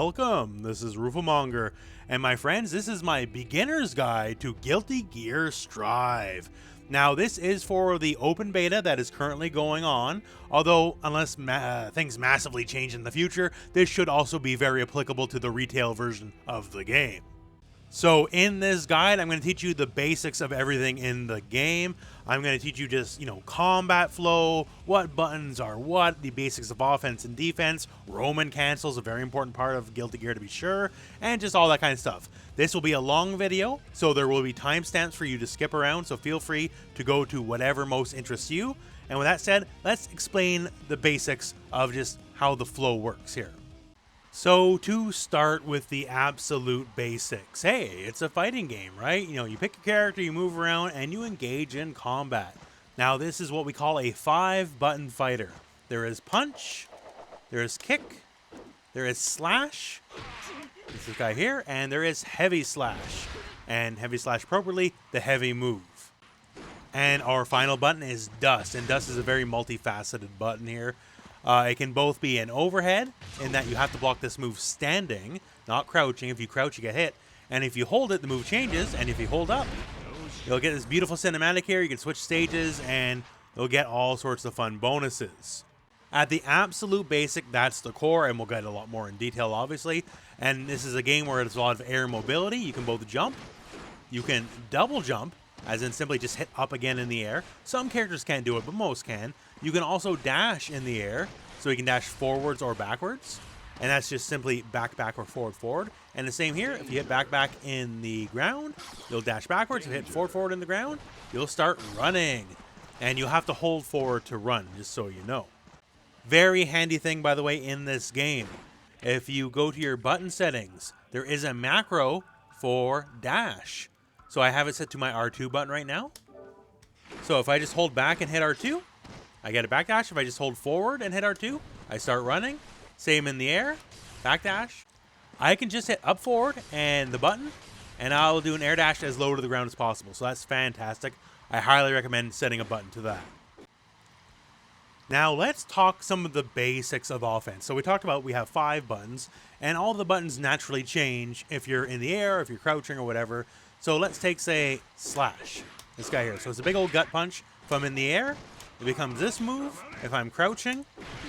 welcome. This is rooflemonger, and my friends, this is my beginner's guide to Guilty Gear Strive. Now, this is for the open beta that is currently going on, although unless things massively change in the future, this should also be very applicable to the retail version of the game. So in this guide, I'm going to teach you the basics of everything in the game. I'm going to teach you just, combat flow, what buttons are what, the basics of offense and defense, Roman cancels, a very important part of Guilty Gear to be sure, and just all that kind of stuff. This will be a long video, so there will be timestamps for you to skip around, so feel free to go to whatever most interests you. And with that said, let's explain the basics of just how the flow works here. So to start with the absolute basics, hey, it's a fighting game, right? You pick a character, you move around, and you engage in combat. Now this is what we call a 5-button fighter. There is punch, there is kick, there is slash, this guy here, and there is heavy slash. And heavy slash appropriately, the heavy move. And our final button is dust, and dust is a very multifaceted button here. It can both be an overhead, in that you have to block this move standing, not crouching. If you crouch, you get hit. And if you hold it, the move changes. And if you hold up, you'll get this beautiful cinematic here. You can switch stages, and you'll get all sorts of fun bonuses. At the absolute basic, that's the core, and we'll get a lot more in detail, obviously. And this is a game where there's a lot of air mobility. You can both jump. You can double jump, as in simply just hit up again in the air. Some characters can't do it, but most can. You can also dash in the air, so you can dash forwards or backwards. And that's just simply back, back, or forward, forward. And the same here, if you hit back, back in the ground, you'll dash backwards. If you hit forward, forward in the ground, you'll start running. And you'll have to hold forward to run, just so you know. Very handy thing, by the way, in this game. If you go to your button settings, there is a macro for dash. So I have it set to my R2 button right now. So if I just hold back and hit R2, I get a backdash. If I just hold forward and hit R2, I start running. Same in the air, backdash. I can just hit up forward and the button, and I'll do an air dash as low to the ground as possible. So that's fantastic. I highly recommend setting a button to that. Now let's talk some of the basics of offense. So we talked about we have 5 buttons, and all the buttons naturally change if you're in the air, if you're crouching or whatever. So let's take, say, slash. This guy here. So it's a big old gut punch. If I'm in the air, it becomes this move. If I'm crouching,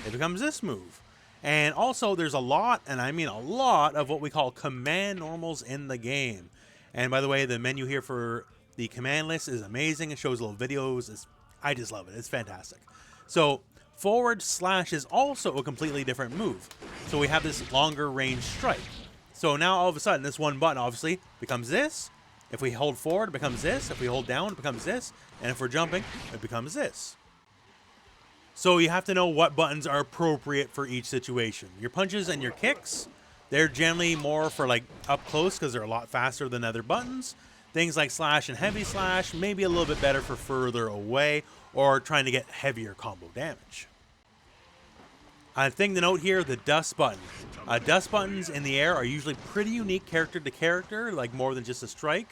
it becomes this move. And also there's a lot, and I mean a lot, of what we call command normals in the game. And by the way, the menu here for the command list is amazing. It shows little videos. I just love it. It's fantastic. So forward slash is also a completely different move. So we have this longer range strike. So now all of a sudden this one button obviously becomes this. If we hold forward, it becomes this. If we hold down, it becomes this. And if we're jumping, it becomes this. So you have to know what buttons are appropriate for each situation. Your punches and your kicks, they're generally more for like up close because they're a lot faster than other buttons. Things like slash and heavy slash, maybe a little bit better for further away or trying to get heavier combo damage. A thing to note here, the dust button. Dust buttons in the air are usually pretty unique character to character, like more than just a strike.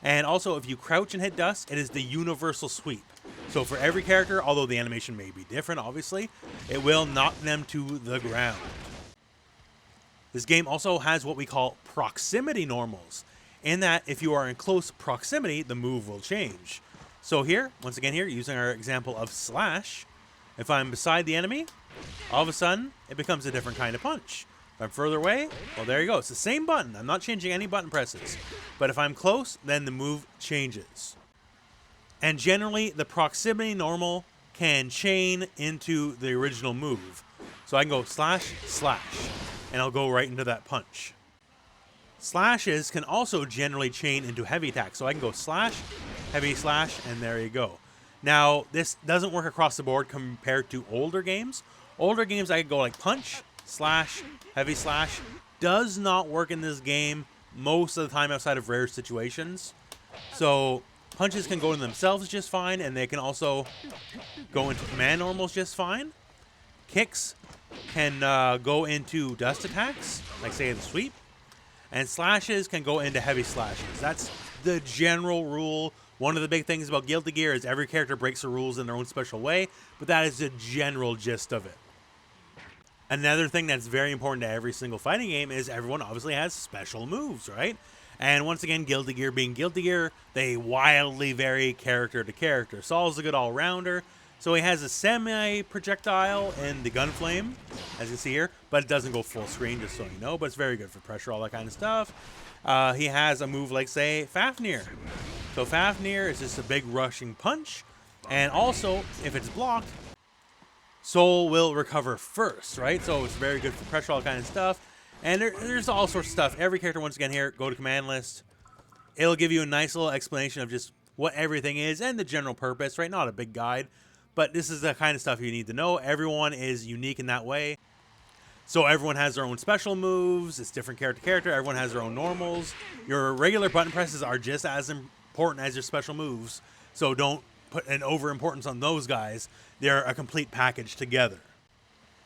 And also, if you crouch and hit dust, it is the universal sweep. So for every character, although the animation may be different, obviously, it will knock them to the ground. This game also has what we call proximity normals, in that if you are in close proximity, the move will change. So here, once again here, using our example of slash, if I'm beside the enemy, all of a sudden, it becomes a different kind of punch. If I'm further away, well, there you go. It's the same button. I'm not changing any button presses. But if I'm close, then the move changes. And generally, the proximity normal can chain into the original move. So I can go slash, slash, and I'll go right into that punch. Slashes can also generally chain into heavy attack. So I can go slash, heavy slash, and there you go. Now, this doesn't work across the board compared to older games. Older games, I could go like punch, slash, heavy slash. Does not work in this game most of the time outside of rare situations. So punches can go in themselves just fine, and they can also go into command normals just fine. Kicks can go into dust attacks, like say the sweep. And slashes can go into heavy slashes. That's the general rule. One of the big things about Guilty Gear is every character breaks the rules in their own special way, but that is the general gist of it. Another thing that's very important to every single fighting game is everyone obviously has special moves, right? And once again, Guilty Gear being Guilty Gear, they wildly vary character to character. Saul's a good all-rounder, so he has a semi-projectile in the Gunflame, as you see here, but it doesn't go full screen, just so you know, but it's very good for pressure, all that kind of stuff. He has a move like, say, Fafnir. So Fafnir is just a big rushing punch, and also, if it's blocked, Soul will recover first, right? So it's very good for pressure, all kind of stuff. And there's all sorts of stuff. Every character, once again here, go to command list. It'll give you a nice little explanation of just what everything is and the general purpose, right? Not a big guide, but this is the kind of stuff you need to know. Everyone is unique in that way. So everyone has their own special moves. It's different character to character. Everyone has their own normals. Your regular button presses are just as important as your special moves. So don't put an over-importance on those guys. They're a complete package together.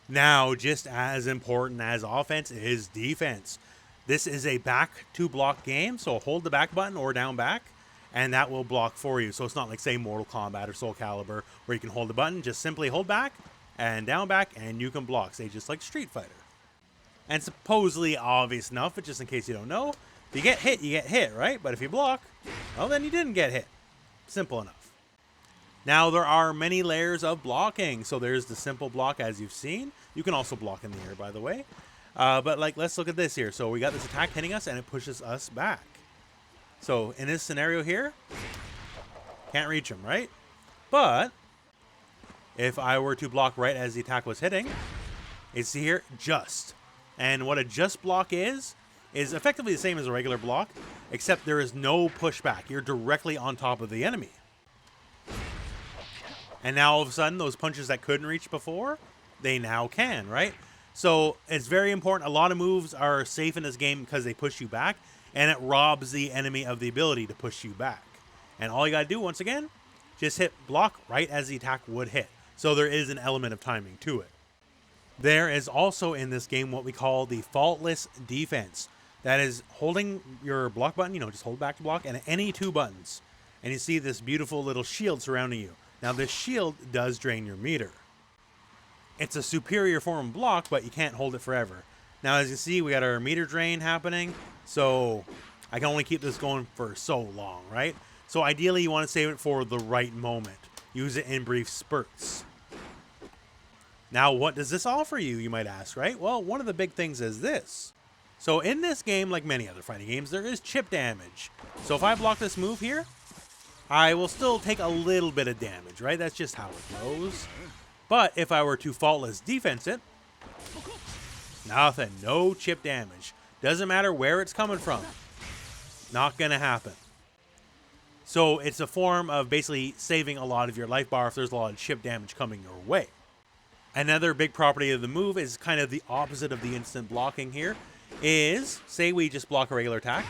Now, just as important as offense is defense. This is a back-to-block game, so hold the back button or down back, and that will block for you. So it's not like, say, Mortal Kombat or Soul Calibur, where you can hold the button. Just simply hold back and down back, and you can block, say, just like Street Fighter. And supposedly obvious enough, but just in case you don't know, if you get hit, right? But if you block, well, then you didn't get hit. Simple enough. Now, there are many layers of blocking. So there's the simple block, as you've seen. You can also block in the air, by the way. But like, let's look at this here. So we got this attack hitting us, and it pushes us back. So in this scenario here, can't reach him, right? But if I were to block right as the attack was hitting, it's here, just. And what a just block is effectively the same as a regular block, except there is no pushback. You're directly on top of the enemy. And now all of a sudden, those punches that couldn't reach before, they now can, right? So it's very important. A lot of moves are safe in this game because they push you back, and it robs the enemy of the ability to push you back. And all you got to do, once again, just hit block right as the attack would hit. So there is an element of timing to it. There is also in this game what we call the faultless defense. That is holding your block button, just hold back to block, and any two buttons. And you see this beautiful little shield surrounding you. Now, this shield does drain your meter. It's a superior form of block, but you can't hold it forever. Now, as you see, we got our meter drain happening, so I can only keep this going for so long, right? So ideally, you want to save it for the right moment. Use it in brief spurts. Now, what does this offer you, you might ask, right? Well, one of the big things is this. So in this game, like many other fighting games, there is chip damage. So if I block this move here, I will still take a little bit of damage, right? That's just how it goes. But if I were to faultless defense it, nothing, no chip damage. Doesn't matter where it's coming from. Not going to happen. So it's a form of basically saving a lot of your life bar if there's a lot of chip damage coming your way. Another big property of the move is kind of the opposite of the instant blocking here. Is, say we just block a regular attack.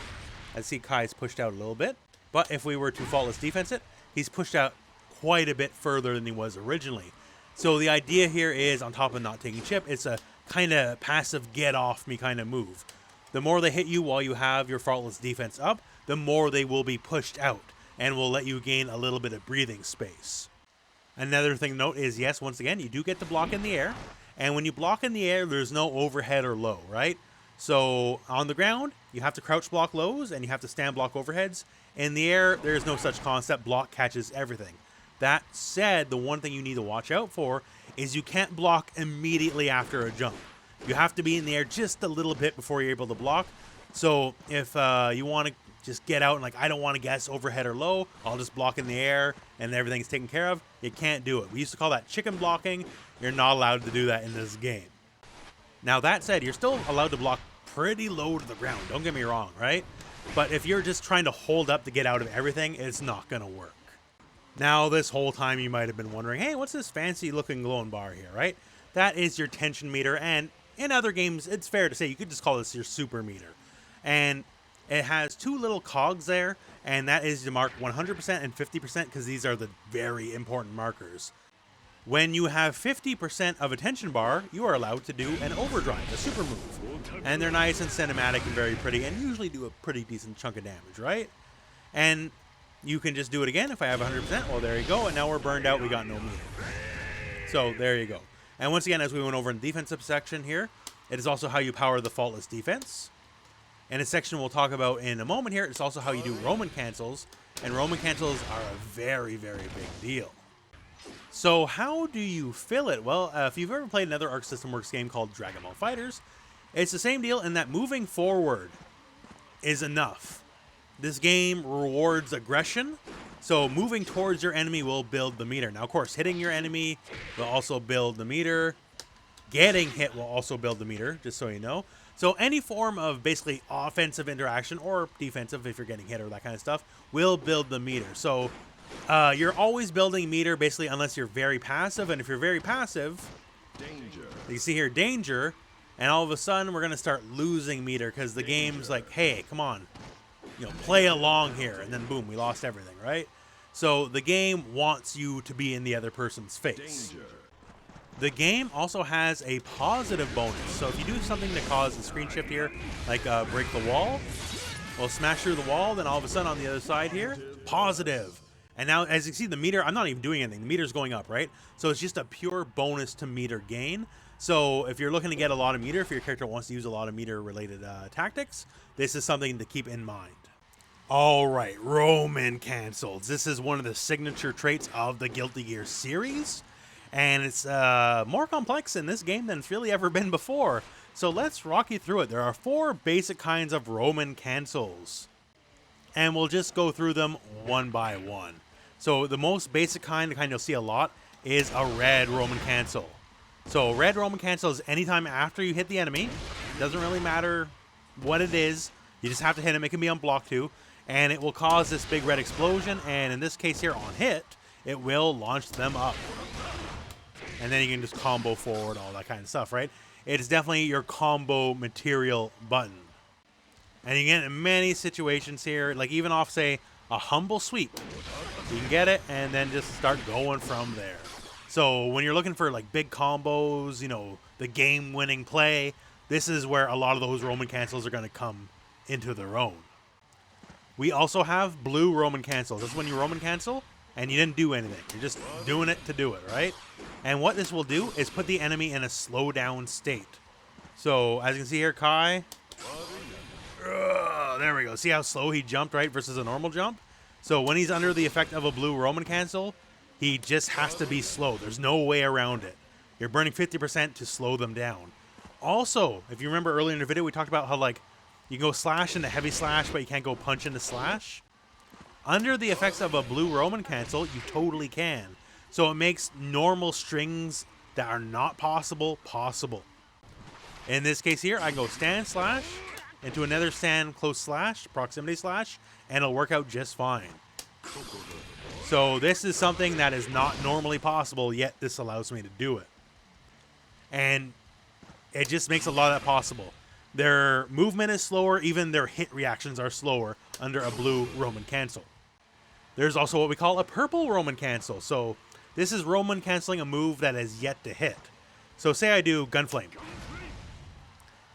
I see Kai's pushed out a little bit. But if we were to faultless defense it, he's pushed out quite a bit further than he was originally. So the idea here is, on top of not taking chip, it's a kind of passive get off me kind of move. The more they hit you while you have your faultless defense up, the more they will be pushed out and will let you gain a little bit of breathing space. Another thing to note is, yes, once again, you do get to block in the air. And when you block in the air, there's no overhead or low, right? So on the ground, you have to crouch block lows and you have to stand block overheads. In the air, there's no such concept. Block catches everything. That said, the one thing you need to watch out for is you can't block immediately after a jump. You have to be in the air just a little bit before you're able to block. So if you want to just get out and like, I don't want to guess overhead or low, I'll just block in the air and everything's taken care of, you can't do it. We used to call that chicken blocking. You're not allowed to do that in this game. Now that said, you're still allowed to block pretty low to the ground. Don't get me wrong, right? But if you're just trying to hold up to get out of everything, it's not going to work. Now, this whole time you might have been wondering, hey, what's this fancy looking glowing bar here, right? That is your tension meter. And in other games, it's fair to say you could just call this your super meter. And it has two little cogs there, and that is to mark 100% and 50% because these are the very important markers. When you have 50% of a tension bar, you are allowed to do an overdrive, a super move. And they're nice and cinematic and very pretty and usually do a pretty decent chunk of damage, right? And you can just do it again if I have 100%. Well, there you go. And now we're burned out. We got no meter. So there you go. And once again, as we went over in the defensive section here, it is also how you power the faultless defense. And a section we'll talk about in a moment here, it's also how you do Roman cancels. And Roman cancels are a very, very big deal. So how do you fill it? Well, if you've ever played another Arc System Works game called Dragon Ball FighterZ, it's the same deal in that moving forward is enough. This game rewards aggression, so moving towards your enemy will build the meter. Now, of course, hitting your enemy will also build the meter. Getting hit will also build the meter, just so you know. So any form of basically offensive interaction or defensive, if you're getting hit or that kind of stuff, will build the meter. So you're always building meter, basically, unless you're very passive. And if you're very passive, danger. You see here, danger, and all of a sudden we're going to start losing meter because the game's like, hey, come on, you know, play along here. And then boom, we lost everything, right? So the game wants you to be in the other person's face. Danger. The game also has a positive bonus. So if you do something to cause a screen shift here, like break the wall, well, smash through the wall, then all of a sudden on the other side here, positive. And now, as you see, the meter, I'm not even doing anything. The meter's going up, right? So it's just a pure bonus to meter gain. So if you're looking to get a lot of meter, if your character wants to use a lot of meter-related tactics, this is something to keep in mind. All right, Roman cancels. This is one of the signature traits of the Guilty Gear series. And it's more complex in this game than it's really ever been before. So let's rock you through it. There are 4 basic kinds of Roman cancels. And we'll just go through them one by one. So the most basic kind, the kind you'll see a lot, is a red Roman cancel. So red Roman cancel is anytime after you hit the enemy. Doesn't really matter what it is. You just have to hit him. It can be on block too. And it will cause this big red explosion. And in this case here, on hit, it will launch them up. And then you can just combo forward, all that kind of stuff, right? It's definitely your combo material button. And you get in many situations here, like even off, say, a humble sweep. You can get it and then just start going from there. So when you're looking for like big combos, you know, the game-winning play, this is where a lot of those Roman cancels are going to come into their own. We also have blue Roman cancels. That's when you Roman cancel and you didn't do anything. You're just doing it to do it, right? And what this will do is put the enemy in a slow down state. So as you can see here, Kai, there we go. See how slow he jumped, right, versus a normal jump? So when he's under the effect of a blue Roman cancel, he just has to be slow. There's no way around it. You're burning 50% to slow them down. Also, if you remember earlier in the video, we talked about how, like, you can go slash into heavy slash, but you can't go punch into slash. Under the effects of a blue Roman cancel, you totally can. So it makes normal strings that are not possible, possible. In this case here, I can go stand slash into another stand close slash, proximity slash, and it'll work out just fine. So this is something that is not normally possible, yet this allows me to do it. And it just makes a lot of that possible. Their movement is slower, even their hit reactions are slower under a blue Roman cancel. There's also what we call a purple Roman cancel. So this is Roman canceling a move that is yet to hit. So say I do Gunflame.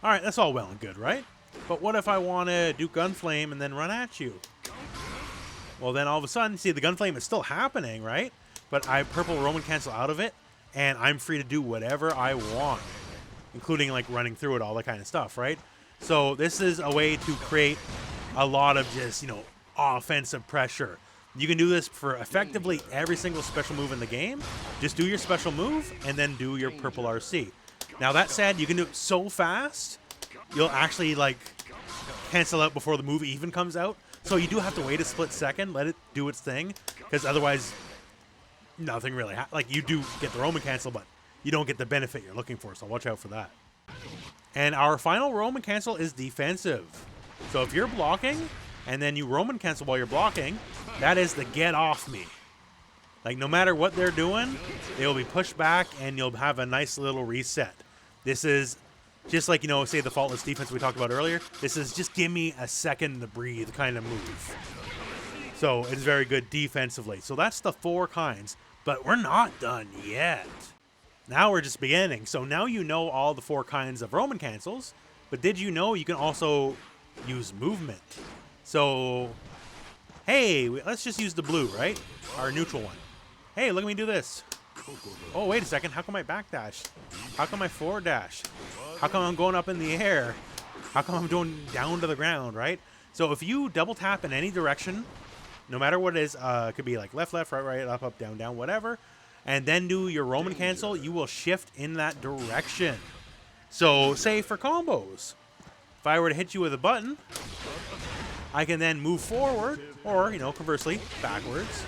All right, that's all well and good, right? But what if I want to do Gunflame and then run at you? Well, then all of a sudden, see, the Gunflame is still happening, right? But I purple Roman cancel out of it, and I'm free to do whatever I want, including like running through it, all that kind of stuff, right? So this is a way to create a lot of just, you know, offensive pressure. You can do this for effectively every single special move in the game. Just do your special move and then do your purple RC. Now that said, you can do it so fast, you'll actually like cancel out before the move even comes out. So you do have to wait a split second, let it do its thing, because otherwise nothing really like you do get the Roman cancel, but you don't get the benefit you're looking for, so watch out for that. And our final Roman cancel is defensive. So if you're blocking and then you Roman cancel while you're blocking, that is the get off me. Like no matter what they're doing, they'll be pushed back and you'll have a nice little reset. This is just like, you know, say the faultless defense we talked about earlier. This is just give me a second to breathe kind of move. So it's very good defensively. So that's the 4 kinds, but we're not done yet. Now we're just beginning. So now you know all the 4 kinds of Roman cancels, but did you know you can also use movement? So, hey, let's just use the blue, right? Our neutral one. Hey, look at me do this. Oh, wait a second. How come I backdash? How come I forward dash? How come I'm going up in the air? How come I'm going down to the ground, right? So if you double tap in any direction, no matter what it is, it could be like left, left, right, right, up, up, down, down, whatever, and then do your Roman cancel, you will shift in that direction. So say for combos, if I were to hit you with a button, I can then move forward or, you know, conversely, backwards,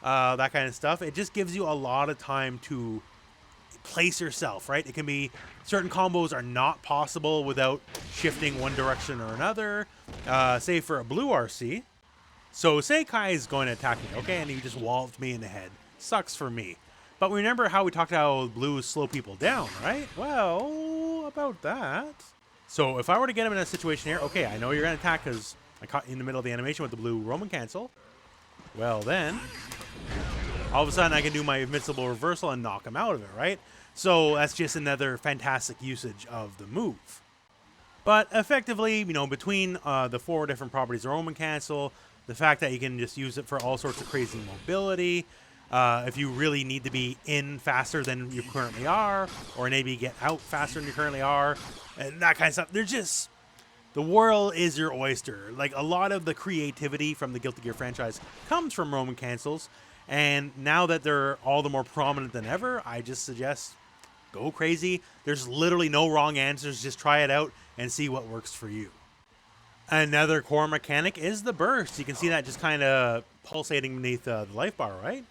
that kind of stuff. It just gives you a lot of time to place yourself, right? It can be certain combos are not possible without shifting one direction or another. Say for a blue RC. So say Kai is going to attack me, okay, and he just walloped me in the head. Sucks for me. But remember how we talked how blues slow people down, right? Well, about that. So if I were to get him in a situation here, okay, I know you're going to attack because I caught you in the middle of the animation with the blue Roman cancel. Well then, all of a sudden I can do my invincible reversal and knock him out of it, right? So that's just another fantastic usage of the move. But effectively, you know, between the 4 different properties of Roman cancel, the fact that you can just use it for all sorts of crazy mobility, if you really need to be in faster than you currently are, or maybe get out faster than you currently are, and that kind of stuff. They're just, the world is your oyster. Like, a lot of the creativity from the Guilty Gear franchise comes from Roman cancels, and now that they're all the more prominent than ever, I just suggest go crazy. There's literally no wrong answers. Just try it out and see what works for you. Another core mechanic is the burst. You can see that just kind of pulsating beneath the life bar, right?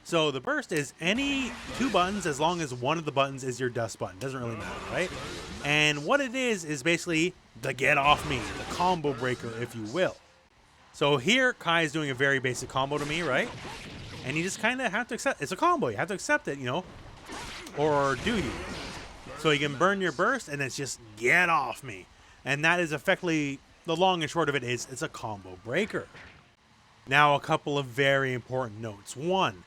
So the burst is any 2 buttons as long as one of the buttons is your dust button. Doesn't really matter, right? And what it is basically the get off me, the combo breaker, if you will. So here, Kai is doing a very basic combo to me, right? And you just kind of have to accept, it's a combo. You have to accept it, you know, or do you? So you can burn your burst and it's just get off me. And that is effectively, the long and short of it is, it's a combo breaker. Now, a couple of very important notes. One,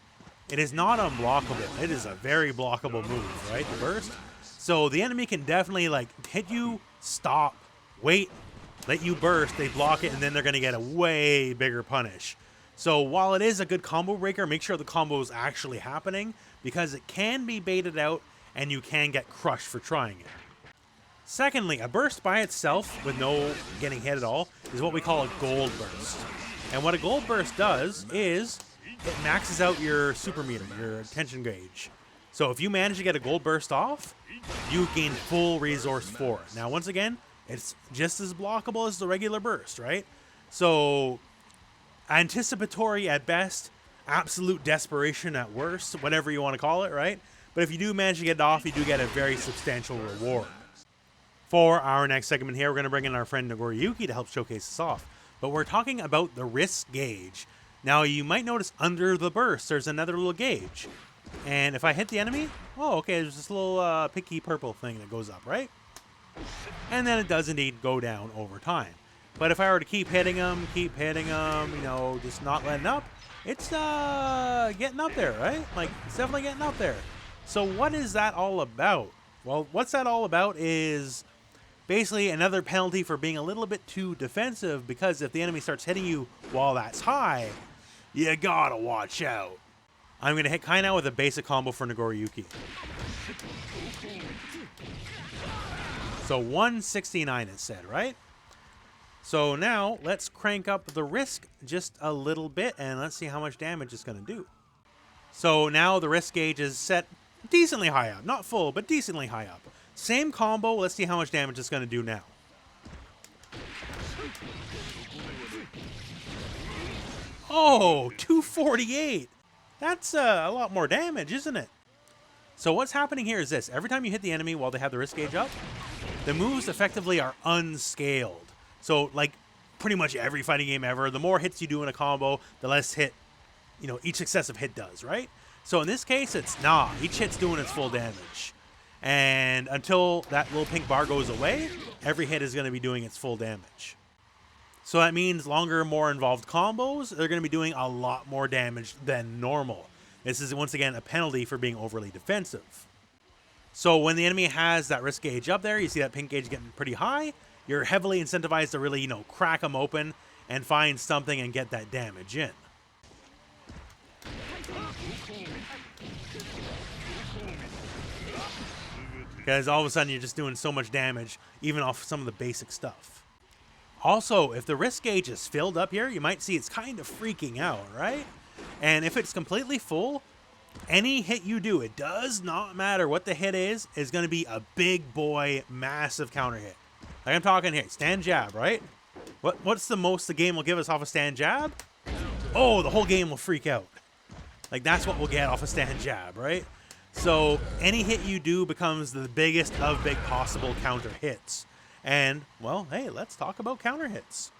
it is not unblockable. It is a very blockable move, right? The burst. So the enemy can definitely like hit you, stop, wait, let you burst, they block it, and then they're going to get a way bigger punish. So while it is a good combo breaker, make sure the combo is actually happening because it can be baited out and you can get crushed for trying it. Secondly, a burst by itself with no getting hit at all is what we call a gold burst. And what a gold burst does is it maxes out your super meter, your attention gauge. So if you manage to get a gold burst off, you gain full resource 4. Now, once again, it's just as blockable as the regular burst, right? So anticipatory at best, absolute desperation at worst, whatever you want to call it, right? But if you do manage to get it off, you do get a very substantial reward. For our next segment here, we're going to bring in our friend Nagoriyuki to help showcase this off. But we're talking about the RISC gauge. Now, you might notice under the burst, there's another little gauge. And if I hit the enemy, oh, okay, there's this little picky purple thing that goes up, right? And then it does indeed go down over time. But if I were to keep hitting them, you know, just not letting up, it's getting up there, right? Like, it's definitely getting up there. So what is that all about? Well, what's that all about is basically another penalty for being a little bit too defensive, because if the enemy starts hitting you while that's high, you gotta watch out. I'm going to hit Kai now with a basic combo for Nagoriyuki. So 169 is said, right? So now let's crank up the RISC just a little bit and let's see how much damage it's going to do. So now the RISC gauge is set decently high up. Not full, but decently high up. Same combo. Let's see how much damage it's going to do now. Oh, 248. That's a lot more damage, isn't it? So what's happening here is this. Every time you hit the enemy while they have the RISC gauge up, the moves effectively are unscaled. So, like, pretty much every fighting game ever, the more hits you do in a combo, the less hit, you know, each successive hit does, right? So in this case, it's each hit's doing its full damage. And until that little pink bar goes away, every hit is going to be doing its full damage. So that means longer, more involved combos, they're going to be doing a lot more damage than normal. This is, once again, a penalty for being overly defensive. So when the enemy has that RISC gauge up there, you see that pink gauge getting pretty high, you're heavily incentivized to really, you know, crack them open and find something and get that damage in. because all of a sudden you're just doing so much damage, even off some of the basic stuff. Also, if the risk gauge is filled up here, you might see it's kind of freaking out, right? And if it's completely full, any hit you do, it does not matter what the hit is going to be a big boy, massive counter hit. Like I'm talking here, stand jab, right? What's the most the game will give us off a stand jab? Oh, the whole game will freak out. Like that's what we'll get off a stand jab, right? So any hit you do becomes the biggest of big possible counter hits. And, well, hey, let's talk about counter hits.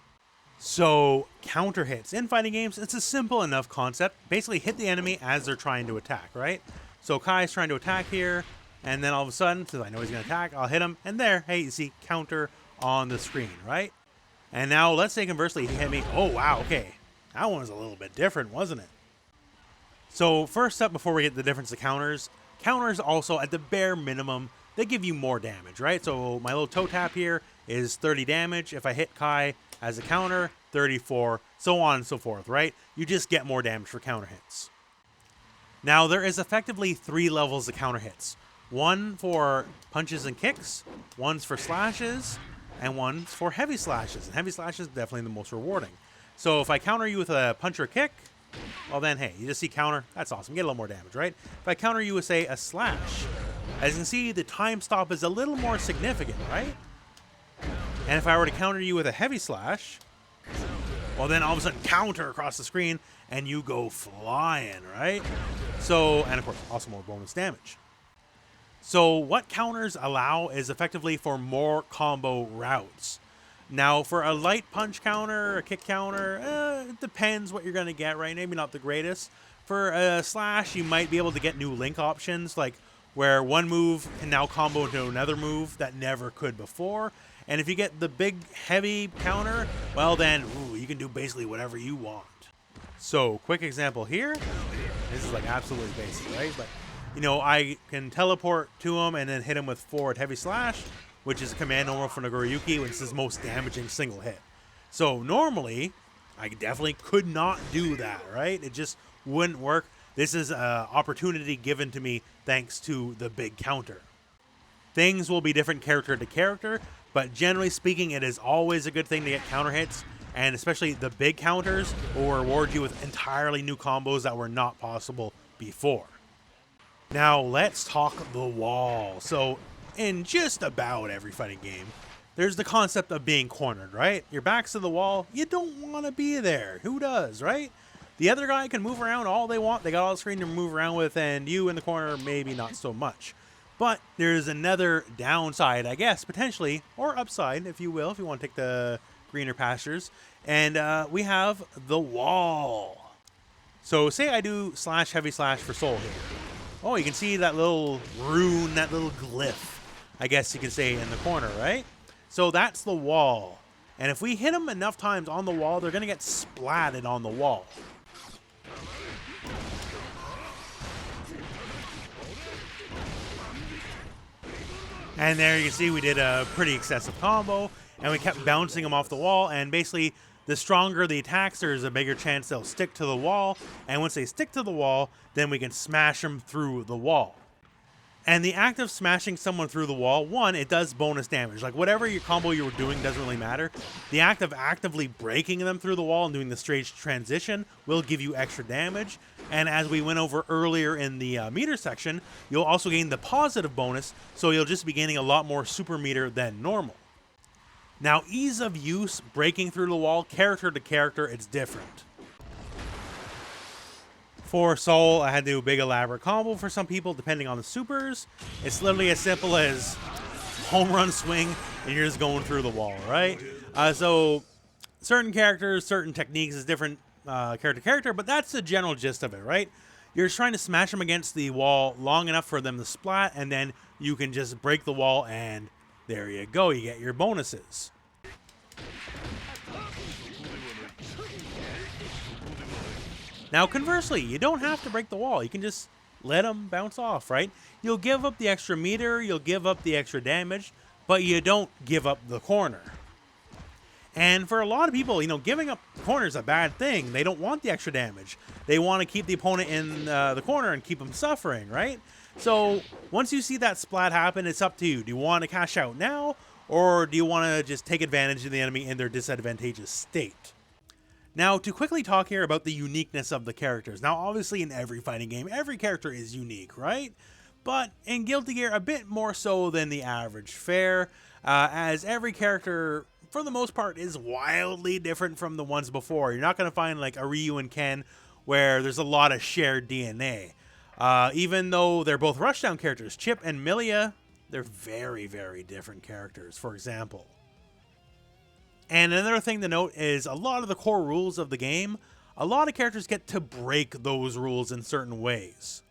So, counter hits. In fighting games, it's a simple enough concept. Basically, hit the enemy as they're trying to attack, right? So, Kai's trying to attack here, and then all of a sudden, since I know he's going to attack, I'll hit him, and there, hey, you see counter on the screen, right? And now, let's say conversely, he hit me. Oh, wow, okay. That one was a little bit different, wasn't it? So, first up, before we get the difference of counters also, at the bare minimum, they give you more damage, right? So my little toe tap here is 30 damage. If I hit Kai as a counter, 34, so on and so forth, right? You just get more damage for counter hits. Now, there is effectively 3 levels of counter hits. One for punches and kicks, one's for slashes, and one's for heavy slashes. And heavy slashes is definitely the most rewarding. So if I counter you with a punch or kick, well then, hey, you just see counter. That's awesome. Get a little more damage, right? If I counter you with, say, a slash, as you can see, the time stop is a little more significant, right? And if I were to counter you with a heavy slash, well then all of a sudden counter across the screen and you go flying, right? So, and of course, also more bonus damage. So what counters allow is effectively for more combo routes. Now, for a light punch counter, a kick counter, it depends what you're going to get, right? Maybe not the greatest. For a slash, you might be able to get new link options, like where one move can now combo into another move that never could before. And if you get the big, heavy counter, well then, you can do basically whatever you want. So, quick example here. This is like absolutely basic, right? But, you know, I can teleport to him and then hit him with forward heavy slash, which is a command normal for Nagoriyuki, which is his most damaging single hit. So, normally, I definitely could not do that, right? It just wouldn't work. This is an opportunity given to me thanks to the big counter. Things will be different character to character, but generally speaking, it is always a good thing to get counter hits, and especially the big counters will reward you with entirely new combos that were not possible before. Now, let's talk the wall. So, in just about every fighting game, there's the concept of being cornered, right? Your back's to the wall, you don't want to be there. Who does, right? The other guy can move around all they want. They got all the screen to move around with, and you in the corner, maybe not so much. But there's another downside, I guess, potentially, or upside, if you will, if you want to take the greener pastures. And we have the wall. So say I do slash heavy slash for soul here. Oh, you can see that little rune, that little glyph, I guess you could say, in the corner, right? So that's the wall. And if we hit them enough times on the wall, they're going to get splatted on the wall. And there you can see we did a pretty excessive combo, and we kept bouncing them off the wall, and basically the stronger the attacks, there's a bigger chance they'll stick to the wall, and once they stick to the wall, then we can smash them through the wall. And the act of smashing someone through the wall, one, it does bonus damage. Like whatever your combo you were doing doesn't really matter. The act of actively breaking them through the wall and doing the stage transition will give you extra damage. And as we went over earlier in the meter section, you'll also gain the positive bonus, so you'll just be gaining a lot more super meter than normal. Now, ease of use, breaking through the wall, character to character, it's different. For Soul, I had to do a big elaborate combo for some people, depending on the supers. It's literally as simple as home run swing, and you're just going through the wall, right? So certain characters, certain techniques is different character to character, but that's the general gist of it, right? You're just trying to smash them against the wall long enough for them to splat, and then you can just break the wall, and there you go. You get your bonuses. Now, conversely, you don't have to break the wall. You can just let them bounce off, right? You'll give up the extra meter, you'll give up the extra damage, but you don't give up the corner. And for a lot of people, you know, giving up the corner is a bad thing. They don't want the extra damage. They want to keep the opponent in the corner and keep them suffering, right? So once you see that splat happen, it's up to you. Do you want to cash out now, or do you want to just take advantage of the enemy in their disadvantageous state? Now, to quickly talk here about the uniqueness of the characters. Now, obviously, in every fighting game, every character is unique, right? But in Guilty Gear, a bit more so than the average fare, as every character, for the most part, is wildly different from the ones before. You're not going to find like a Ryu and Ken where there's a lot of shared DNA. Even though they're both Rushdown characters, Chip and Milia, they're very, very different characters, for example. And another thing to note is a lot of the core rules of the game, a lot of characters get to break those rules in certain ways.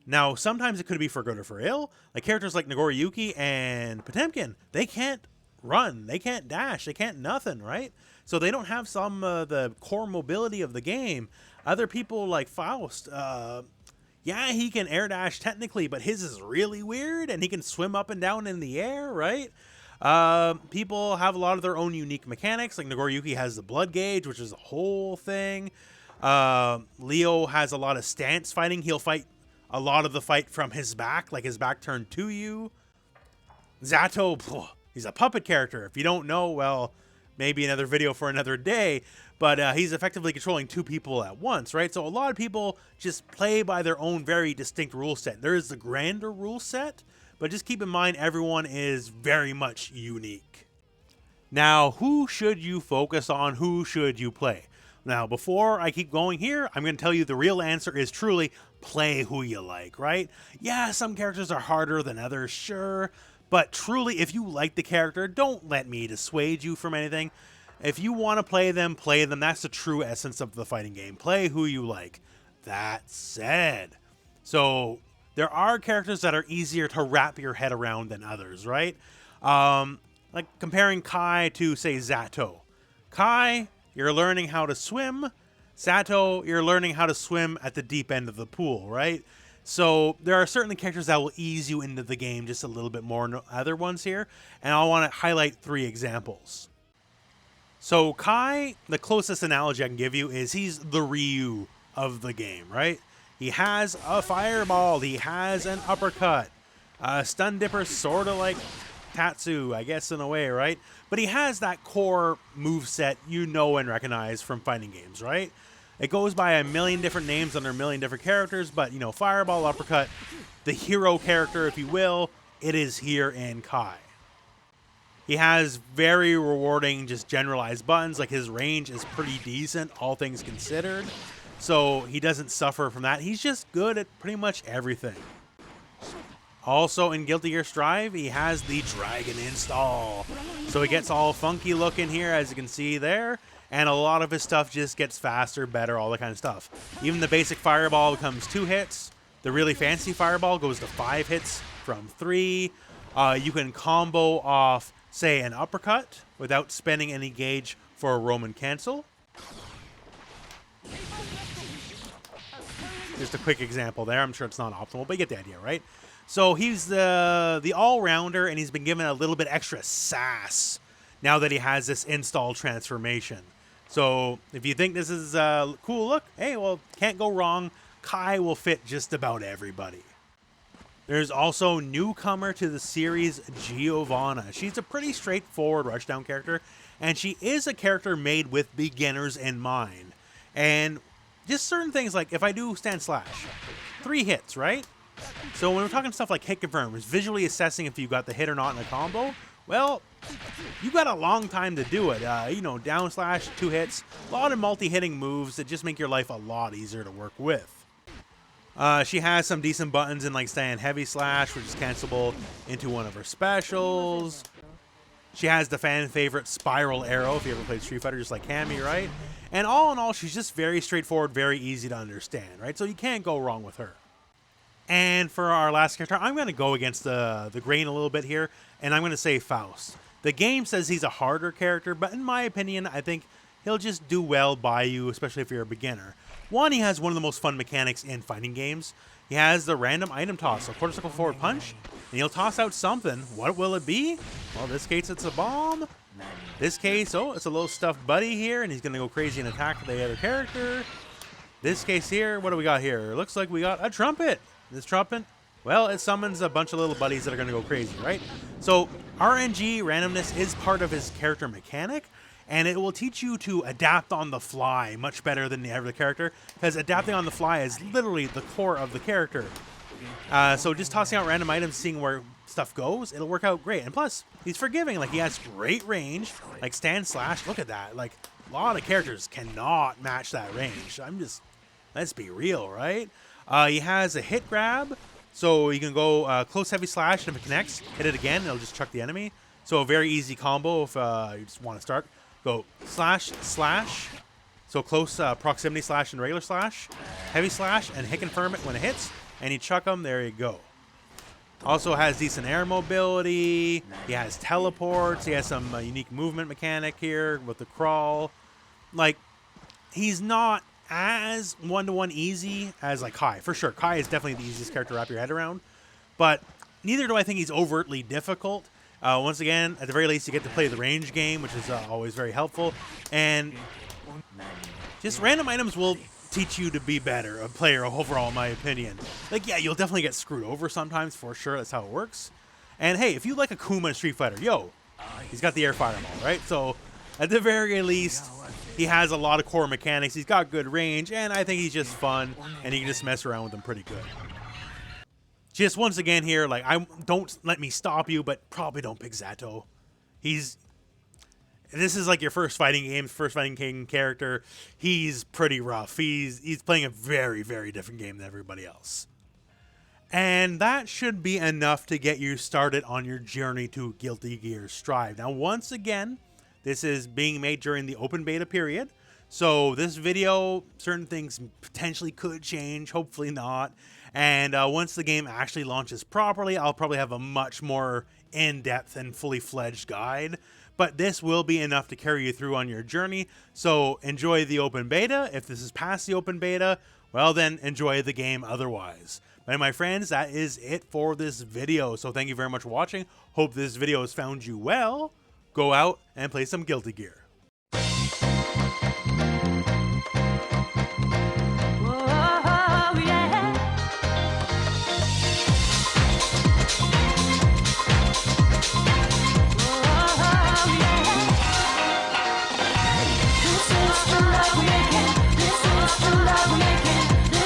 Now, sometimes it could be for good or for ill. Like characters like Nagoriyuki and Potemkin, they can't run, they can't dash, they can't nothing, right? So they don't have some of the core mobility of the game. Other people like Faust, yeah, he can air dash technically, but his is really weird, and he can swim up and down in the air, right? People have a lot of their own unique mechanics. Like Nagoriyuki has the blood gauge, which is a whole thing. Leo has a lot of stance fighting. He'll fight a lot of the fight from his back, like his back turned to you. Zato, he's a puppet character. If you don't know, well, maybe another video for another day. But he's effectively controlling two people at once, right? So a lot of people just play by their own very distinct rule set. There is the grander rule set, but just keep in mind everyone is very much unique. Now, who should you focus on? Who should you play? Now, before I keep going here, I'm going to tell you the real answer is truly play who you like, right? Yeah, some characters are harder than others, sure. But truly, if you like the character, don't let me dissuade you from anything. If you want to play them, play them. That's the true essence of the fighting game. Play who you like. That said, so there are characters that are easier to wrap your head around than others, right? Like comparing Kai to, say, Zato. Kai, you're learning how to swim. Zato, you're learning how to swim at the deep end of the pool, right? So there are certainly characters that will ease you into the game just a little bit more than other ones here. And I want to highlight 3 examples. So Kai, the closest analogy I can give you is he's the Ryu of the game, right? He has a fireball. He has an uppercut. Stun Dipper, sort of like Tatsu, I guess, in a way, right? But he has that core moveset you know and recognize from fighting games, right? It goes by a million different names under a million different characters, but, you know, fireball, uppercut, the hero character, if you will, it is here in Kai. He has very rewarding, just generalized buttons. Like his range is pretty decent, all things considered. So he doesn't suffer from that. He's just good at pretty much everything. Also in Guilty Gear Strive, he has the Dragon install. So he gets all funky looking here, as you can see there. And a lot of his stuff just gets faster, better, all that kind of stuff. Even the basic fireball becomes 2 hits. The really fancy fireball goes to 5 hits from 3. You can combo off, say, an uppercut without spending any gauge for a Roman cancel. Just a quick example there. I'm sure it's not optimal, but you get the idea, right? So he's the all-rounder, and he's been given a little bit extra sass now that he has this install transformation. So if you think this is a cool look, hey, well, can't go wrong. Kai will fit just about everybody. There's also newcomer to the series, Giovanna. She's a pretty straightforward Rushdown character, and she is a character made with beginners in mind. And just certain things like if I do stand slash, 3 hits, right? So when we're talking stuff like hit confirm, is visually assessing if you got the hit or not in a combo, well, you got a long time to do it. You know, down slash, 2 hits, a lot of multi-hitting moves that just make your life a lot easier to work with. She has some decent buttons in like saying heavy slash, which is cancelable into one of her specials. She has the fan favorite spiral arrow if you ever played Street Fighter, just like Cammy, right? And all in all, she's just very straightforward, very easy to understand, right? So you can't go wrong with her. And for our last character, I'm going to go against the grain a little bit here, and I'm going to say Faust. The game says he's a harder character, but in my opinion, I think he'll just do well by you, especially if you're a beginner. One, he has one of the most fun mechanics in fighting games. He has the random item toss, a quarter circle forward punch, and he'll toss out something. What will it be? Well, in this case, it's a bomb. This case, oh, it's a little stuffed buddy here, and he's going to go crazy and attack the other character. This case here, what do we got here? Looks like we got a trumpet. This trumpet Well, it summons a bunch of little buddies that are going to go crazy, right? So RNG, randomness, is part of his character mechanic, and it will teach you to adapt on the fly much better than the average character, because adapting on the fly is literally the core of the character. So just tossing out random items, seeing where stuff goes, it'll work out great. And plus, he's forgiving. Like, he has great range, like stand slash. Look at that. Like, a lot of characters cannot match that range. Let's be real, right? He has a hit grab, so you can go close heavy slash, and if it connects, hit it again, it'll just chuck the enemy. So a very easy combo if you just want to start. Go slash, slash, so close proximity slash and regular slash, heavy slash, and hit confirm it when it hits, and you chuck them, there you go. Also has decent air mobility, he has teleports, he has some unique movement mechanic here with the crawl. Like, he's not as one-to-one easy as like Kai. For sure, Kai is definitely the easiest character to wrap your head around, but neither do I think he's overtly difficult. Once again, at the very least, you get to play the range game, which is always very helpful, and just random items will teach you to be better, a player overall, in my opinion. Like, yeah, you'll definitely get screwed over sometimes, for sure, that's how it works. And hey, if you like Akuma in Street Fighter, yo, he's got the air fireball, right? So at the very least, he has a lot of core mechanics, he's got good range, and I think he's just fun, and you can just mess around with him pretty good. Just once again here, like, don't let me stop you, but probably don't pick Zato. This is like your first fighting game, first fighting king character. He's pretty rough. He's playing a very, very different game than everybody else. And that should be enough to get you started on your journey to Guilty Gear Strive. Now, once again, this is being made during the open beta period. So this video, certain things potentially could change, hopefully not. And once the game actually launches properly, I'll probably have a much more in-depth and fully fledged guide. But this will be enough to carry you through on your journey. So enjoy the open beta. If this is past the open beta, well then enjoy the game otherwise. But my friends, that is it for this video. So thank you very much for watching. Hope this video has found you well. Go out and play some Guilty Gear.